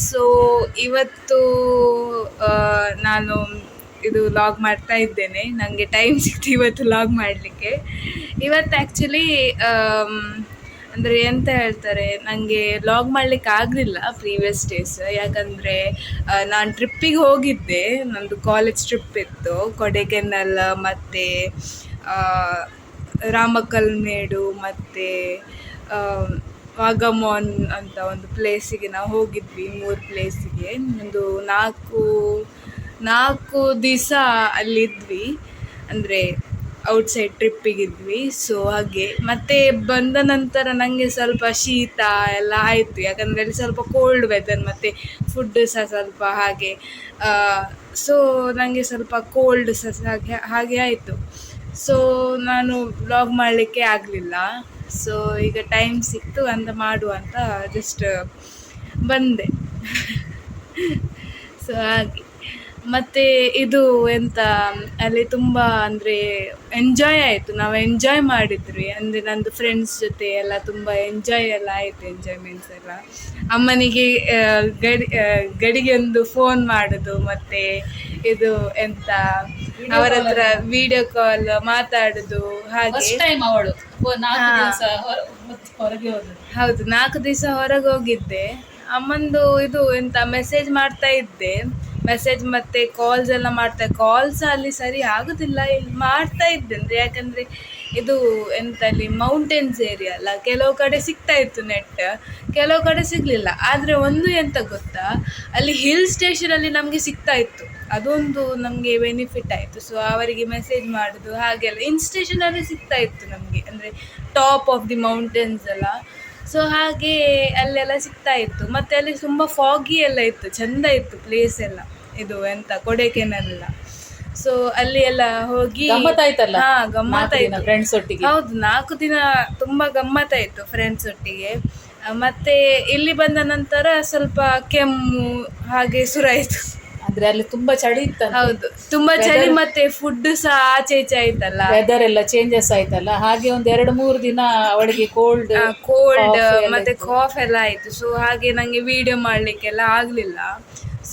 So ಇವತ್ತು ಆ, ನಾನು ಇದು ಲಾಗ್ ಮಾಡ್ತಾ ಇದ್ದೇನೆ. ನನಗೆ ಟೈಮ್ ಸಿಕ್ತು ಇವತ್ತು ಲಾಗ್ ಮಾಡಲಿಕ್ಕೆ. ಇವತ್ತು ಆ್ಯಕ್ಚುಲಿ ಅಂದರೆ ಎಂತ ಹೇಳ್ತಾರೆ, ನನಗೆ ಲಾಗ್ ಮಾಡಲಿಕ್ಕೆ ಆಗಲಿಲ್ಲ ಪ್ರೀವಿಯಸ್ ಡೇಸ್. ಯಾಕಂದರೆ ನಾನು ಟ್ರಿಪ್ಪಿಗೆ ಹೋಗಿದ್ದೆ. ನಂದು ಕಾಲೇಜ್ ಟ್ರಿಪ್ ಇತ್ತು, ಕೊಡೆಕೆನಲ್ ಮತ್ತು ರಾಮಕಲ್ಮೇಡು ಮತ್ತು ವಾಗಮಾನ್ ಅಂತ ಒಂದು ಪ್ಲೇಸಿಗೆ ನಾವು ಹೋಗಿದ್ವಿ. 3 ಪ್ಲೇಸಿಗೆ ಒಂದು ನಾಲ್ಕು ದಿವಸ ಅಲ್ಲಿದ್ವಿ, ಅಂದರೆ ಔಟ್ಸೈಡ್ ಟ್ರಿಪ್ಪಿಗಿದ್ವಿ. ಸೊ ಹಾಗೆ ಮತ್ತೆ ಬಂದ ನಂತರ ನನಗೆ ಸ್ವಲ್ಪ ಶೀತ ಎಲ್ಲ ಆಯಿತು, ಯಾಕಂದರೆ ಅಲ್ಲಿ ಸ್ವಲ್ಪ ಕೋಲ್ಡ್ ವೆದರ್ ಮತ್ತು ಫುಡ್ ಸಹ ಸ್ವಲ್ಪ ಹಾಗೆ. ಸೊ ನನಗೆ ಸ್ವಲ್ಪ ಕೋಲ್ಡ್ ಸಹ ಹಾಗೆ ಆಯಿತು. ಸೊ ನಾನು ವ್ಲಾಗ್ ಮಾಡಲಿಕ್ಕೆ ಆಗಲಿಲ್ಲ. ಸೊ ಈಗ ಟೈಮ್ ಸಿಕ್ತು ಅಂತ ಮಾಡುವ ಅಂತ ಜಸ್ಟ್ ಬಂದೆ. ಸೊ ಹಾಗೆ ಮತ್ತು ಇದು ಎಂತ, ಅಲ್ಲಿ ತುಂಬ ಅಂದರೆ ಎಂಜಾಯ್ ಆಯಿತು. ನಾವು ಎಂಜಾಯ್ ಮಾಡಿದ್ವಿ, ಅಂದರೆ ನಂದು ಫ್ರೆಂಡ್ಸ್ ಜೊತೆ ಎಲ್ಲ ತುಂಬ ಎಂಜಾಯ್ ಎಲ್ಲ ಆಯಿತು. ಎಂಜಾಯ್ಮೆಂಟ್ಸ್ ಎಲ್ಲ ಅಮ್ಮನಿಗೆ ಗಡಿಗೆ ಒಂದು ಫೋನ್ ಮಾಡೋದು, ಮತ್ತು ಇದು ಎಂತ ಅವರ ಹತ್ರ ವಿಡಿಯೋ ಕಾಲ್ ಮಾತಾಡೋದು. ಹಾಗೆ ಹೌದು, 4 ದಿವಸ ಹೊರಗೆ ಹೋಗಿದ್ದೆ. ಅಮ್ಮಂದು ಇದು ಎಂತ ಮೆಸೇಜ್ ಮಾಡ್ತಾ ಇದ್ದೆ, ಮೆಸೇಜ್ ಮತ್ತು ಕಾಲ್ಸ್ ಎಲ್ಲ ಕಾಲ್ಸ್ ಅಲ್ಲಿ ಸರಿ ಆಗೋದಿಲ್ಲ, ಇಲ್ಲಿ ಮಾಡ್ತಾ ಇದ್ದೆ. ಅಂದರೆ ಯಾಕಂದರೆ ಇದು ಎಂತ ಅಲ್ಲಿ ಮೌಂಟೇನ್ಸ್ ಏರಿಯಾ ಅಲ್ಲ, ಕೆಲವು ಕಡೆ ಸಿಗ್ತಾ ಇತ್ತು ನೆಟ್, ಕೆಲವು ಕಡೆ ಸಿಗಲಿಲ್ಲ. ಆದರೆ ಒಂದು ಎಂತ ಗೊತ್ತಾ, ಅಲ್ಲಿ ಹಿಲ್ ಸ್ಟೇಷನಲ್ಲಿ ನಮಗೆ ಸಿಗ್ತಾ ಇತ್ತು, ಅದೊಂದು ನಮಗೆ ಬೆನಿಫಿಟ್ ಆಯಿತು. ಸೊ ಅವರಿಗೆ ಮೆಸೇಜ್ ಮಾಡೋದು ಹಾಗೆಲ್ಲ ಹಿಲ್ ಸ್ಟೇಷನಲ್ಲಿ ಸಿಗ್ತಾ ಇತ್ತು ನಮಗೆ, ಅಂದರೆ ಟಾಪ್ ಆಫ್ ದಿ ಮೌಂಟೇನ್ಸ್ ಎಲ್ಲ. ಸೊ ಹಾಗೆ ಅಲ್ಲೆಲ್ಲ ಸಿಗ್ತಾ ಇತ್ತು. ಮತ್ತು ಅಲ್ಲಿ ತುಂಬ ಫಾಗಿ ಎಲ್ಲ ಇತ್ತು, ಚೆಂದ ಇತ್ತು ಪ್ಲೇಸ್ ಎಲ್ಲ, ಇದು ಎಂತ ಕೊಡೆಕೆನಲ್. ಸೊ ಅಲ್ಲಿ ಎಲ್ಲ ಹೋಗಿ ಗಮ್ಮತ್ತಾಯ್ತಲ್ಲ. ಗಮ್ಮತ್ತಾಯ್ತು ಫ್ರೆಂಡ್ಸ್ ಒಟ್ಟಿಗೆ. ಹೌದು, 4 ದಿನ ತುಂಬ ಗಮ್ಮತ್ತಾಯಿತು ಫ್ರೆಂಡ್ಸ್ ಒಟ್ಟಿಗೆ. ಮತ್ತು ಇಲ್ಲಿ ಬಂದ ನಂತರ ಸ್ವಲ್ಪ ಕೆಮ್ಮು ಹಾಗೆ ಶುರುವಾಯಿತು. ಅಂದ್ರೆ ಅಲ್ಲಿ ತುಂಬಾ ಚಳಿ ಇತ್ತು. ಹೌದು, ತುಂಬಾ ಚಳಿ, ಮತ್ತೆ ಫುಡ್ ಸಹ ಆಚೆ ಈಚೆ ಆಯ್ತಲ್ಲ, ವೆದರ್ ಎಲ್ಲ ಚೇಂಜಸ್ ಆಯ್ತಲ್ಲ, ಹಾಗೆ ಒಂದು 2-3 ದಿನ ಅವಳಿಗೆ ಕೋಲ್ಡ್ ಮತ್ತೆ ಕಾಫ್ ಎಲ್ಲ ಆಯ್ತು. ಸೊ ಹಾಗೆ ನಂಗೆ ವಿಡಿಯೋ ಮಾಡ್ಲಿಕ್ಕೆಲ್ಲ ಆಗ್ಲಿಲ್ಲ.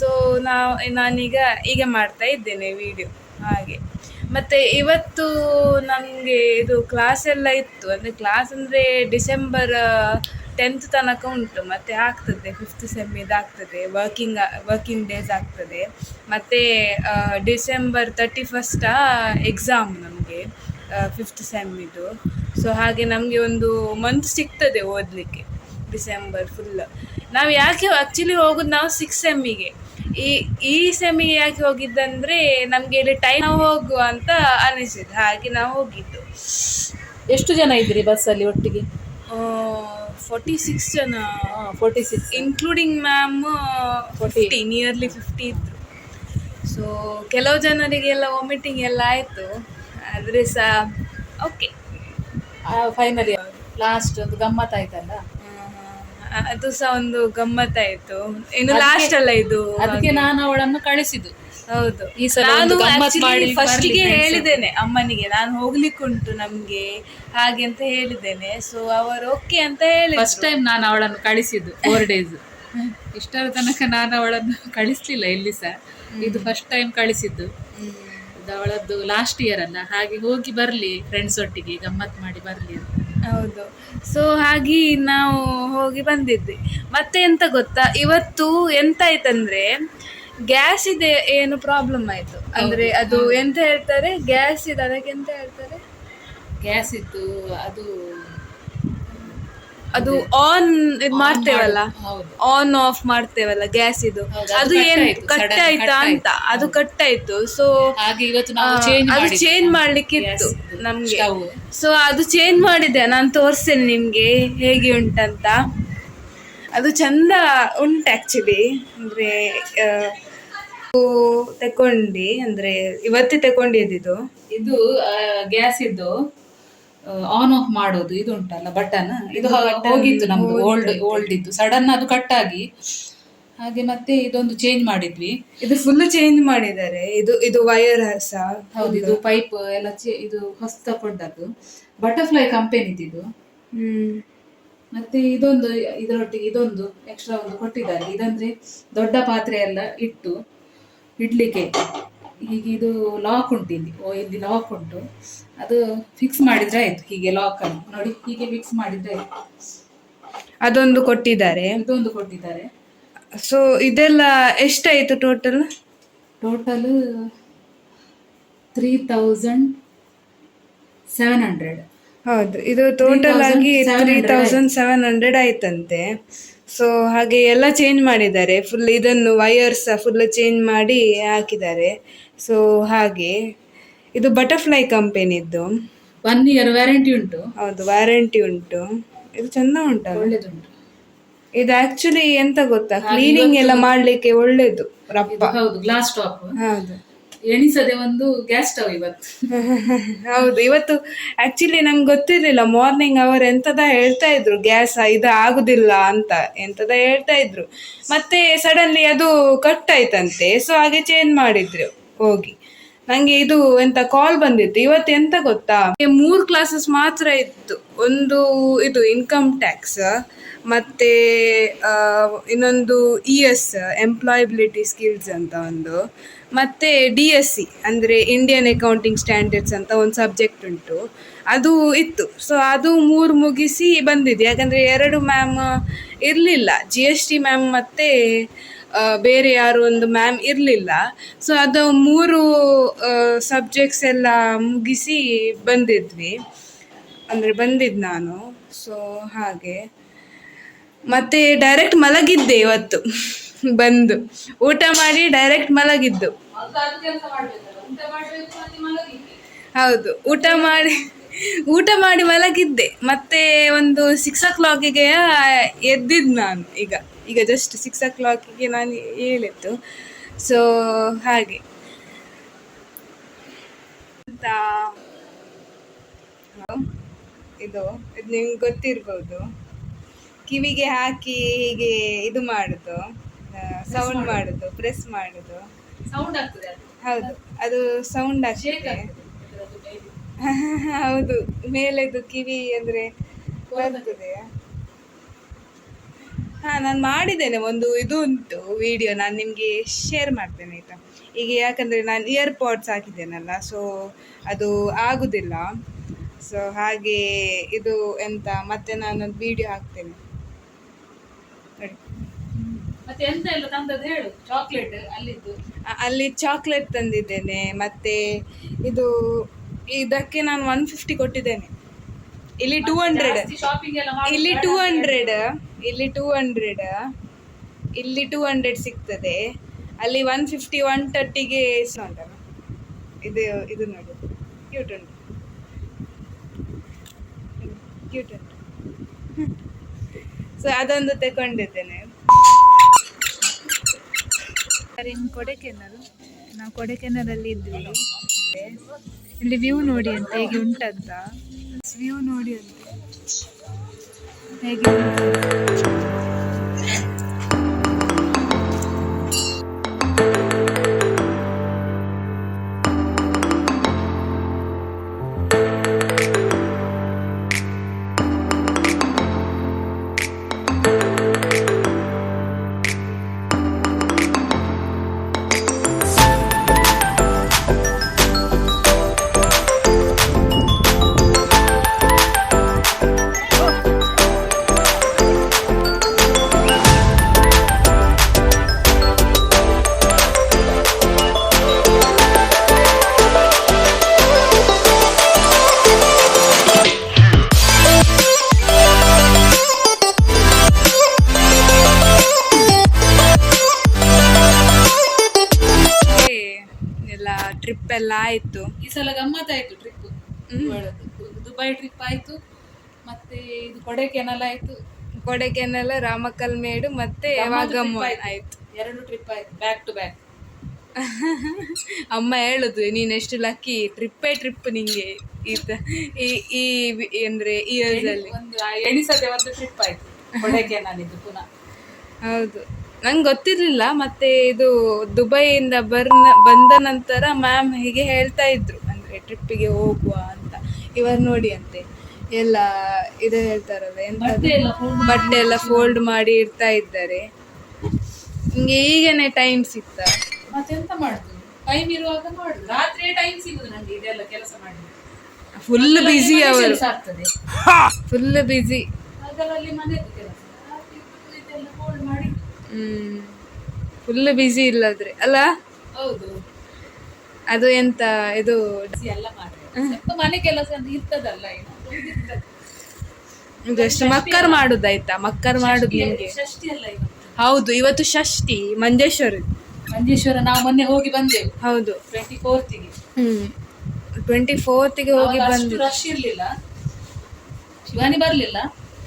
ಸೊ ಈಗ ಮಾಡ್ತಾ ಇದ್ದೇನೆ ವಿಡಿಯೋ ಹಾಗೆ. ಮತ್ತು ಇವತ್ತು ನಮಗೆ ಇದು ಕ್ಲಾಸ್ ಎಲ್ಲ ಇತ್ತು, ಅಂದರೆ ಕ್ಲಾಸ್ ಅಂದರೆ ಡಿಸೆಂಬರ್ 10th ತನಕ ಉಂಟು. ಮತ್ತು ಆಗ್ತದೆ 5th ಸೆಮ್ ಇದಾಗ್ತದೆ, ವರ್ಕಿಂಗ್ ಡೇಸ್ ಆಗ್ತದೆ. ಮತ್ತು ಡಿಸೆಂಬರ್ 31st ಎಕ್ಸಾಮ್ ನಮಗೆ 5th ಸೆಮ್ ಇದು. ಸೊ ಹಾಗೆ ನಮಗೆ ಒಂದು ಮಂತ್ ಸಿಗ್ತದೆ ಓದಲಿಕ್ಕೆ, ಡಿಸೆಂಬರ್ ಫುಲ್. ನಾವು ಯಾಕೆ ಆ್ಯಕ್ಚುಲಿ ಹೋಗೋದು, ನಾವು 6th ಸೆಮ್ಮಿಗೆ, ಈ ಸೆಮ್ಮಿಗೆ ಯಾಕೆ ಹೋಗಿದ್ದಂದರೆ ನಮಗೆ ಇಲ್ಲಿ ಟೈಮ್ ಹೋಗುವ ಅಂತ ಅನಿಸಿದ್ದು, ಹಾಗೆ ನಾವು ಹೋಗಿದ್ದು. ಎಷ್ಟು ಜನ ಇದ್ರಿ ಬಸ್ಸಲ್ಲಿ ಒಟ್ಟಿಗೆ? 46 ಜನ, 46 ಇನ್ಕ್ಲೂಡಿಂಗ್ ಮ್ಯಾಮ್ 50, ನಿಯರ್ಲಿ 50 ಇದ್ರು. ಸೊ ಕೆಲವು ಜನರಿಗೆಲ್ಲ ವಾಮಿಟಿಂಗ್ ಎಲ್ಲ ಆಯಿತು, ಆದರೆ ಸಹ ಓಕೆ. ಫೈನಲಿ ಲಾಸ್ಟ್ ಒಂದು ಗಮ್ಮತ್ತಾಯ್ತಲ್ಲ, ಅದು ಸಹ ಒಂದು ಗಮ್ಮತ್ತಾಯಿತು. ಇನ್ನು ಲಾಸ್ಟ್ ಅಲ್ಲ ಇದು, ಅದಕ್ಕೆ ನಾನು ಅವಳನ್ನು ಕಳಿಸಿದ್ದು. ಹೌದು, ಈ ಸಲ ನಾನು ಗಮ್ಮತ್ ಮಾಡಿ ಫಸ್ಟಿಗೆ ಹೇಳಿದ್ದೇನೆ ಅಮ್ಮನಿಗೆ, ನಾನು ಹೋಗ್ಲಿಕ್ಕುಂಟು ನಮಗೆ ಹಾಗೆ ಅಂತ ಹೇಳಿದ್ದೇನೆ. ಸೊ ಅವರು ಓಕೆ ಅಂತ ಹೇಳಿ ಫಸ್ಟ್ ಟೈಮ್ ನಾನು ಅವಳನ್ನು ಕಳಿಸಿದ್ದು 4 days. ಇಷ್ಟರ ತನಕ ನಾನು ಅವಳನ್ನು ಕಳಿಸ್ಲಿಲ್ಲ ಎಲ್ಲಿ ಸಹ, ಇದು ಫಸ್ಟ್ ಟೈಮ್ ಕಳಿಸಿದ್ದು. ಇದು ಅವಳದ್ದು ಲಾಸ್ಟ್ ಇಯರ್ ಅಲ್ಲ, ಹಾಗೆ ಹೋಗಿ ಬರಲಿ ಫ್ರೆಂಡ್ಸ್ ಒಟ್ಟಿಗೆ ಗಮ್ಮತ್ ಮಾಡಿ ಬರಲಿ ಅಂತ. ಹೌದು. ಸೊ ಹಾಗೆ ನಾವು ಹೋಗಿ ಬಂದಿದ್ವಿ. ಮತ್ತೆ ಎಂತ ಗೊತ್ತಾ, ಇವತ್ತು ಎಂತ ಆಯ್ತಂದ್ರೆ ಗ್ಯಾಸ್ ಇದೆ ಏನು ಪ್ರಾಬ್ಲಮ್ ಆಯಿತು. ಅಂದರೆ ಅದು ಎಂತ ಹೇಳ್ತಾರೆ, ಗ್ಯಾಸ್ ಇದೆ, ಅದಕ್ಕೆ ಎಂತ ಹೇಳ್ತಾರೆ, ಗ್ಯಾಸ್ ಇತ್ತು, ಅದು ಆನ್ ಮಾಡ್ತೇವಲ್ಲ, ಆನ್ ಆಫ್ ಮಾಡ್ತೇವಲ್ಲ ಗ್ಯಾಸ್ ಇದು, ಅದು ಏನು ಕಟ್ ಆಯ್ತಾ ಅಂತ, ಅದು ಕಟ್ ಆಯ್ತು. ಸೊ ಅದು ಚೇಂಜ್ ಮಾಡ್ಲಿಕ್ಕಿತ್ತು ನಮ್ಗೆ. ಸೊ ಅದು ಚೇಂಜ್ ಮಾಡಿದೆ, ನಾನು ತೋರಿಸ್ತೇನೆ ನಿಮ್ಗೆ ಹೇಗೆ ಉಂಟಂತ. ಅದು ಚಂದ ಉಂಟು ಆ್ಯಕ್ಚುಲಿ. ಅಂದರೆ ತಗೊಂಡು, ಅಂದರೆ ಇವತ್ತೇ ತಗೊಂಡಿದ್ದು ಇದು ಗ್ಯಾಸ್ ಇದ್ದು ಆನ್ ಆಫ್ ಮಾಡೋದು ಇದು ಉಂಟಲ್ಲ ಬಟನ್, ಇದು ಹೋಗಿತ್ತು ನಮ್ದು ಓಲ್ಡ್ ಇದ್ದು. ಸಡನ್ ಅದು ಕಟ್ ಆಗಿ ಹಾಗೆ ಮತ್ತೆ ಇದೊಂದು ಚೇಂಜ್ ಮಾಡಿದ್ವಿ. ಇದು ಫುಲ್ ಚೇಂಜ್ ಮಾಡಿದ್ದಾರೆ. ಇದು ವೈರ್ ಸಹ ಹೌದು, ಇದು ಪೈಪ್ ಎಲ್ಲ ಇದು ಹೊಸ ತಗೊಂಡದ್ದು, ಬಟರ್ಫ್ಲೈ ಕಂಪೆನಿದು ಇದು. ಮತ್ತೆ ಇದೊಂದು ಇದರೊಟ್ಟಿಗೆ ಇದೊಂದು ಎಕ್ಸ್ಟ್ರಾ ಒಂದು ಕೊಟ್ಟಿದ್ದಾರೆ. ಇದಂದ್ರೆ ದೊಡ್ಡ ಪಾತ್ರೆ ಎಲ್ಲ ಇಟ್ಟು ಇಡ್ಲಿಕ್ಕೆ. ಹೀಗೆ ಇದು ಲಾಕ್ ಉಂಟು ಇಲ್ಲಿ. ಇಲ್ಲಿ ಲಾಕ್ ಉಂಟು, ಅದು ಫಿಕ್ಸ್ ಮಾಡಿದ್ರೆ ಆಯ್ತು. ಹೀಗೆ ಲಾಕ್ ಅನ್ನು ನೋಡಿ, ಹೀಗೆ ಫಿಕ್ಸ್ ಮಾಡಿದ್ರೆ ಆಯ್ತು. ಅದೊಂದು ಕೊಟ್ಟಿದ್ದಾರೆ. ಇದೊಂದು ಕೊಟ್ಟಿದ್ದಾರೆ. ಸೊ ಇದೆಲ್ಲ ಎಷ್ಟಾಯ್ತು ಟೋಟಲ್? 3700. ಹೌದು, ಇದು ಟೋಟಲ್ ಆಗಿ 3700 ಆಯ್ತಂತೆ. ಸೊ ಹಾಗೆ ಎಲ್ಲ ಚೇಂಜ್ ಮಾಡಿದ್ದಾರೆ, ಫುಲ್ ಇದನ್ನು ವಯರ್ಸ್ ಫುಲ್ ಚೇಂಜ್ ಮಾಡಿ ಹಾಕಿದ್ದಾರೆ. ಸೊ ಹಾಗೆ ಇದು ಬಟರ್ಫ್ಲೈ ಕಂಪೆನಿದ್ದು. 1 year ವ್ಯಾರಂಟಿ ಉಂಟು. ಹೌದು, ವ್ಯಾರಂಟಿ ಉಂಟು. ಇದು ಚಂದ ಉಂಟಲ್ಲ, ಒಳ್ಳೇದುಂಟು. ಇದು ಆಕ್ಚುಲಿ ಎಂತ ಗೊತ್ತಾ, ಕ್ಲೀನಿಂಗ್ ಎಲ್ಲ ಮಾಡ್ಲಿಕ್ಕೆ ಒಳ್ಳೇದು. ರಪ್ಪ. ಹೌದು, ಗ್ಲಾಸ್ ಟಾಪ್. ಹೌದು, ಎಣಿಸದೆ ಒಂದು ಗ್ಯಾಸ್ ಸ್ಟವ್ ಇವತ್ತು. ಹೌದು, ಇವತ್ತು ಆಕ್ಚುಲಿ ನಂಗೆ ಗೊತ್ತಿರ್ಲಿಲ್ಲ. ಮಾರ್ನಿಂಗ್ ಅವರು ಎಂತದ ಹೇಳ್ತಾ ಇದ್ರು, ಗ್ಯಾಸ್ ಇದು ಆಗುದಿಲ್ಲ ಅಂತ ಎಂತದ ಹೇಳ್ತಾ ಇದ್ರು. ಮತ್ತೆ ಸಡನ್ಲಿ ಅದು ಕಟ್ ಆಯ್ತಂತೆ. ಸೊ ಹಾಗೆ ಚೇಂಜ್ ಮಾಡಿದ್ರು ಹೋಗಿ. ನಂಗೆ ಇದು ಎಂತ ಕಾಲ್ ಬಂದಿತ್ತು ಇವತ್ತು. ಎಂತ ಗೊತ್ತಾ, 3 ಕ್ಲಾಸಸ್ ಮಾತ್ರ ಇತ್ತು. ಒಂದು ಇದು ಇನ್ಕಮ್ ಟ್ಯಾಕ್ಸ್, ಮತ್ತೆ ಇನ್ನೊಂದು ES ಎಂಪ್ಲಾಯಬಿಲಿಟಿ ಸ್ಕಿಲ್ಸ್ ಅಂತ ಒಂದು, ಮತ್ತೆ DSC ಅಂದರೆ ಇಂಡಿಯನ್ ಅಕೌಂಟಿಂಗ್ ಸ್ಟ್ಯಾಂಡರ್ಡ್ಸ್ ಅಂತ ಒಂದು ಸಬ್ಜೆಕ್ಟ್ ಉಂಟು, ಅದು ಇತ್ತು. ಸೊ ಅದು 3 ಮುಗಿಸಿ ಬಂದಿದೆ. ಯಾಕಂದರೆ 2 ಮ್ಯಾಮ್ ಇರಲಿಲ್ಲ, GST ಮ್ಯಾಮ್ ಮತ್ತು ಬೇರೆ ಯಾರು ಒಂದು ಮ್ಯಾಮ್ ಇರಲಿಲ್ಲ. ಸೊ ಅದು 3 ಸಬ್ಜೆಕ್ಟ್ಸ್ ಎಲ್ಲ ಮುಗಿಸಿ ಬಂದಿದ್ವಿ, ಅಂದರೆ ಬಂದಿದ್ದು ನಾನು. ಸೊ ಹಾಗೆ ಮತ್ತೆ ಡೈರೆಕ್ಟ್ ಮಲಗಿದ್ದೆ ಇವತ್ತು. ಬಂದು ಊಟ ಮಾಡಿ ಡೈರೆಕ್ಟ್ ಮಲಗಿದ್ದು. ಹೌದು, ಊಟ ಮಾಡಿ ಮಲಗಿದ್ದೆ. ಮತ್ತೆ ಒಂದು 6 o'clockಗೆ ಎದ್ದಿದ್ದು ನಾನು. ಈಗ ಜಸ್ಟ್ 6 o'clockಗೆ ನಾನು ಹೇಳಿದ್ದು. ಸೊ ಹಾಗೆ ಅಂತ ಇದು ನಿಮ್ಗೆ ಗೊತ್ತಿರ್ಬೋದು. ಕಿವಿಗೆ ಹಾಕಿ ಹೀಗೆ ಇದು ಮಾಡುದು, ಸೌಂಡ್ ಮಾಡುದು, ಪ್ರೆಸ್ ಮಾಡುದು, ಸೌಂಡ್ ಆಗ್ತದೆ. ಹೌದು, ಅದು ಸೌಂಡ್ ಆಗ್ತದೆ. ಹೌದು, ಮೇಲೆದು ಕಿವಿ ಅಂದ್ರೆ ಬರ್ತದೆ. ನಾನು ಮಾಡಿದ್ದೇನೆ ಒಂದು ಇದು ಉಂಟು ವಿಡಿಯೋ, ನಾನು ನಿಮಗೆ ಶೇರ್ ಮಾಡ್ತೇನೆ ಆಯಿತಾ. ಈಗ ಯಾಕಂದರೆ ನಾನು ಇಯರ್ಪಾಡ್ಸ್ ಹಾಕಿದ್ದೇನಲ್ಲ, ಸೊ ಅದು ಆಗುದಿಲ್ಲ. ಸೊ ಹಾಗೆ ಇದು ಎಂತ ಮತ್ತೆ ನಾನೊಂದು ವಿಡಿಯೋ ಹಾಕ್ತೇನೆ ನೋಡಿ. ಮತ್ತೆ ಎಂತ ಎಲ್ಲ ತಂದದ್ದು ಹೇಳು. ಚಾಕ್ಲೇಟ್ ಅಲ್ಲಿ ಚಾಕ್ಲೇಟ್ ತಂದಿದ್ದೇನೆ. ಮತ್ತೆ ಇದು ಇದಕ್ಕೆ ನಾನು 150 ಕೊಟ್ಟಿದ್ದೇನೆ. ಇಲ್ಲಿ 200, ಇಲ್ಲಿ 200, ಇಲ್ಲಿ 200 ಸಿಗ್ತದೆ. ಅಲ್ಲಿ 150, 130ಗೆ ಉಂಟಲ್ಲ. ಇದು ನೋಡಿ, ಕ್ಯೂಟ್ ಉಂಟು. ಸೊ ಅದೊಂದು ತಗೊಂಡಿದ್ದೇನೆ. ಇನ್ನು ಕೊಡೆಕೆನಲ್, ನಾವು ಕೊಡೆಕೆನಲಲ್ಲಿ ಇದ್ವಿ. ಇಲ್ಲಿ ವ್ಯೂ ನೋಡಿ ಅಂತ ಹೇಗೆ ಉಂಟಂತ, ವ್ಯೂ ನೋಡಿ ಅಂತ ಹೇಗೆ ಟ್ರಿಪ್ ಎಲ್ಲ ಆಯ್ತು. ಈ ಸಲ ಗಮ್ಮತ್ತಾಯ್ತು ಟ್ರಿಪ್. ದುಬೈ ಟ್ರಿಪ್ ಆಯ್ತು, ಮತ್ತೆ ಇದು ಕೊಡೆಕೆನಲ್ ಆಯ್ತು. ಕೊಡೆಕೆನಲ್, ರಾಮಕಲ್ಮೇಡು ಮತ್ತೆ ವಾಗಮನ್ ಆಯ್ತು. 2 ಟ್ರಿಪ್ ಆಯ್ತು, ಬ್ಯಾಕ್ ಟು ಬ್ಯಾಕ್. ಅಮ್ಮ ಹೇಳುದು, ನೀನೆಷ್ಟು ಲಕ್ಕಿ, ಟ್ರಿಪ್ ನಿಂಗೆ ಈ ಅಂದ್ರೆ ಇಯರ್ಸ್ ಅಲ್ಲಿ ಒಂದು ಎಣಿಸದೆ ಒಂದು ಟ್ರಿಪ್ ಆಯ್ತು ಕೊಡೆಕೆನಲ್ ಇದು ಪುನಃ. ಹೌದು, ನಂಗೆ ಗೊತ್ತಿರಲಿಲ್ಲ. ಮತ್ತೆ ಇದು ದುಬೈಯಿಂದ ಬಂದ ನಂತರ ಮ್ಯಾಮ್ ಹೀಗೆ ಹೇಳ್ತಾ ಇದ್ರು, ಅಂದರೆ ಟ್ರಿಪ್ಪಿಗೆ ಹೋಗುವ ಅಂತ. ಇವರು ನೋಡಿ ಅಂತೆ, ಎಲ್ಲ ಇದು ಹೇಳ್ತಾರಲ್ಲ ಎಂತ ಬಟ್ಟೆ ಎಲ್ಲ fold ಬಟ್ಟೆ ಎಲ್ಲ ಫೋಲ್ಡ್ ಮಾಡಿ ಇಡ್ತಾ ಇದ್ದಾರೆ. ನಿಂಗೆ ಈಗನೇ ಟೈಮ್ ಸಿಗ್ತಾ? ಮತ್ತೆಂತ ಮಾಡುದು, ಟೈಮ್ ಇರುವಾಗ ಮಾಡುದು. ರಾತ್ರಿ ಟೈಮ್ ಸಿಗುದು ನಂಗೆ ಇದೆಲ್ಲ ಕೆಲಸ ಮಾಡಿ. ಫುಲ್ ಬಿಸಿ ಅವರು, ಕೆಲಸ ಆಗ್ತದೆ, ಫುಲ್ ಬಿಸಿ. ಹಗಲಲ್ಲಿ ಮನೆದು ಕೆಲಸ, ರಾತ್ರಿ ಇದೆಲ್ಲ ಫೋಲ್ಡ್ ಮಾಡಿ. ಫುಲ್ ಬಿಸಿ ಇಲ್ಲದ್ರೆ ಅಲ್ಲ. ಹೌದು, ಅದು ಎಂತ ಇದು ಎಲ್ಲ ಮಾಡಿ ಸ್ವಲ್ಪ ಮನೆ ಕೆಲಸ ಅಂತ ಇರ್ತದಲ್ಲ, ಏನು ಉಳಿದಿರ್ತದೆ. ಜಸ್ಟ್ ಮಕ್ಕರ್ ಮಾಡುದಾಯ್ತಾ? ಮಕ್ಕರ್ ಮಾಡುದು ನಿಮ್ಗೆ? ಷಷ್ಠಿ ಅಲ್ಲ ಇವತ್ತು. ಹೌದು, ಇವತ್ತು ಷಷ್ಠಿ ಮಂಜೇಶ್ವರ. ಮಂಜೇಶ್ವರ ನಾವು ಮೊನ್ನೆ ಹೋಗಿ ಬಂದೆವು. ಹೌದು, 24ಗೆ. 24ಗೆ ಹೋಗಿ ಬಂದು. ರಶ್ ಇರ್ಲಿಲ್ಲ, ಶಿವಾನಿ ಬರ್ಲಿಲ್ಲ,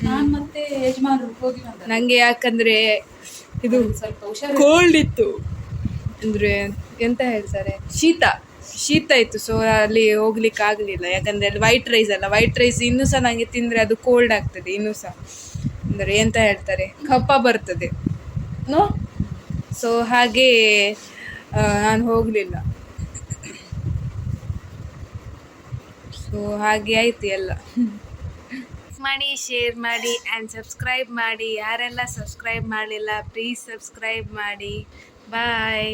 ನಾನ್ ಮತ್ತೆ ಯಜಮಾನರು ಹೋಗಿ ಬಂದ. ನಂಗೆ ಯಾಕಂದ್ರೆ ಇದು ಸ್ವಲ್ಪ ಹುಷಾರು, ಕೋಲ್ಡ್ ಇತ್ತು, ಅಂದ್ರೆ ಎಂತ ಹೇಳ್ತಾರೆ, ಶೀತ ಇತ್ತು. ಸೊ ಅಲ್ಲಿ ಹೋಗ್ಲಿಕ್ಕೆ ಆಗ್ಲಿಲ್ಲ, ಯಾಕಂದ್ರೆ ಅಲ್ಲಿ ವೈಟ್ ರೈಸ್ ಅಲ್ಲ. ವೈಟ್ ರೈಸ್ ಇನ್ನೂ ಸಹ ನಂಗೆ ತಿಂದ್ರೆ ಅದು ಕೋಲ್ಡ್ ಆಗ್ತದೆ, ಇನ್ನೂ ಸಹ ಅಂದ್ರೆ ಎಂತ ಹೇಳ್ತಾರೆ, ಕಫ ಬರ್ತದೆ. ಸೊ ಹಾಗೆ ನಾನು ಹೋಗಲಿಲ್ಲ. ಸೊ ಹಾಗೆ ಆಯ್ತು ಎಲ್ಲ. ಮಾಡಿ, ಶೇರ್ ಮಾಡಿ ಆ್ಯಂಡ್ ಸಬ್ಸ್ಕ್ರೈಬ್ ಮಾಡಿ. ಯಾರೆಲ್ಲ ಸಬ್ಸ್ಕ್ರೈಬ್ ಮಾಡಲಿಲ್ಲ ಪ್ಲೀಸ್ ಸಬ್ಸ್ಕ್ರೈಬ್ ಮಾಡಿ. ಬಾಯ್.